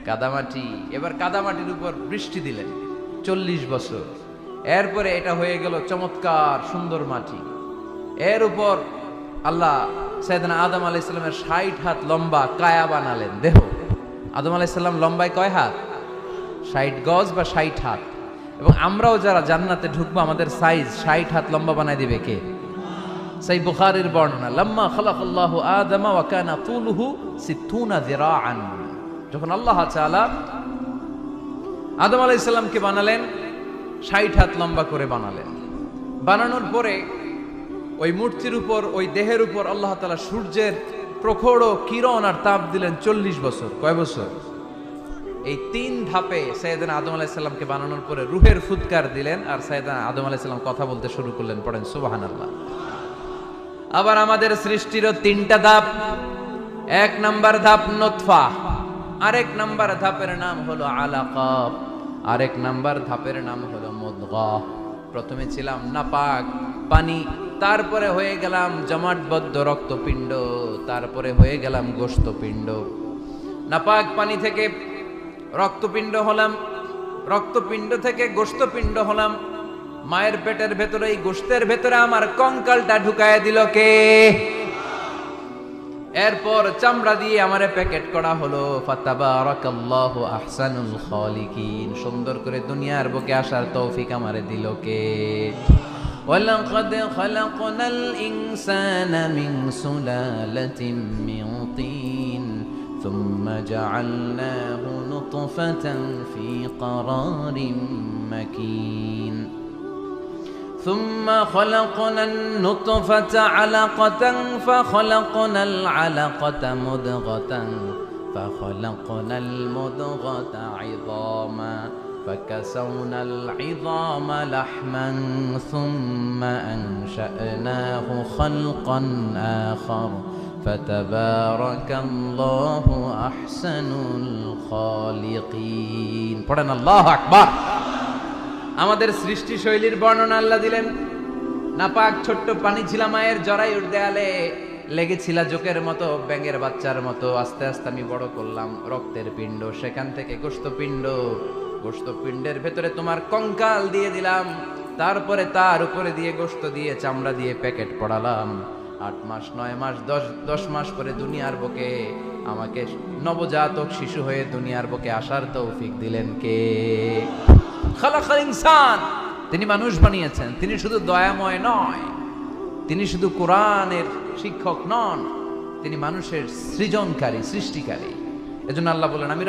কাদামাটি। এবার কাদামাটির উপর বৃষ্টি দিলেন 40 বছর। এরপরে এটা হয়ে গেল চমৎকার সুন্দর মাটি। এর উপর আল্লাহ সাইয়েদনা আদম আলাইহিস সালামের 60 হাত লম্বা কায়া বানালেন, দেহ। আদম আলাইহিস সালাম লম্বায় কয় হাত? 60 গজ বা 60 হাত। এবং আমরাও যারা জান্নাতে ঢুকবো আমাদের সাইজ 60 হাত লম্বা বানায় দিবে কে? সেই বুখারীর বর্ণনা, লাম্মা খালাকাল্লাহু আদম ওয়া কানা তুলুহু 60 যিরাআন। যখন আল্লাহ তাআলা আদম আলাইহিস সালামকে বানালেন 60 হাত লম্বা করে বানালেন। বানানোর পরে ওই মূর্তির উপর, ওই দেহের উপর আল্লাহ তাআলা সূর্যের প্রখর কিরণ আর তাপ দিলেন 40 বছর। কয় বছর? এই 3 ধাপে সাইয়েদনা আদম আলাইহিস সালামকে বানানোর পরে রূহের ফুৎকার দিলেন, আর সাইয়েদনা আদম আলাইহিস সালাম কথা বলতে শুরু করলেন। পড়েন সুবহানাল্লাহ। আবার আমাদের সৃষ্টিরও 3টা ধাপ। 1 নাম্বার ধাপ নুতফা, আরেক নাম্বার ধাপের নাম হলো আলাকা, আরেক নাম্বার ধাপের নাম হলো মুদগা। প্রথমে ছিলাম নাপাক পানি, তারপরে হয়ে গেলাম জমাটবদ্ধ রক্তপিণ্ড, তারপরে হয়ে গেলাম গোশতপিণ্ড। নাপাক পানি থেকে রক্তপিণ্ড হলাম, রক্তপিণ্ড থেকে গোশতপিণ্ড হলাম। মায়ের পেটের ভেতরে, এই গোশতের ভেতরে আমার কঙ্কালটা ঢুকায় দিল কে? এরপর চামড়া দিয়ে আমারে প্যাকেট করা হলো। ফাতাবারাকাল্লাহু আহসানুল খালিকিন। সুন্দর করে দুনিয়ার বুকে আসার তৌফিক আমারে দিল কে? ওয়ালাকাদ খালাকনাল ইনসানা মিন সুলালাতিন মিন তিন সুম্মা জাআলনাহু নুতফাতান ফি ক্বারারিন মাকিন ثم خلقنا النطفة علقة فخلقنا العلقة مضغة فخلقنا المضغة عظاما فكسونا العظام لحما ثم أنشأناه خلقا آخر فتبارك الله أحسن الخالقين. পড়েন আল্লাহু আকবার। আমাদের সৃষ্টি শৈলীর বর্ণনা আল্লাহ দিলেন। নাপাক ছোট্ট পানি ছিল মায়ের জরায়ুর দেয়ালে, লেগেছিল জোকের মতো, ব্যাঙের বাচ্চার মতো। আস্তে আস্তে আমি বড় করলাম রক্তের পিণ্ড, সেখান থেকে গোশতপিণ্ড, গোশতপিণ্ডের ভেতরে তোমার কঙ্কাল দিয়ে দিলাম, তারপরে তার উপরে দিয়ে গোশত দিয়ে চামড়া দিয়ে প্যাকেট পড়ালাম। 8 মাস 9 মাস 10 মাস পরে দুনিয়ার বুকে আমাকে নবজাতক শিশু হয়ে দুনিয়ার বুকে আসার তৌফিক দিলেন কে? খালাকাল ইনসান। তিনি মানুষ বানিয়েছেন। তিনি শুধু দয়াময় নয়, তিনি শুধু কোরআনের শিক্ষক নন, তিনি মানুষের সৃজনকারী, সৃষ্টিকারী। এজন্য আল্লাহ বলেন, আমি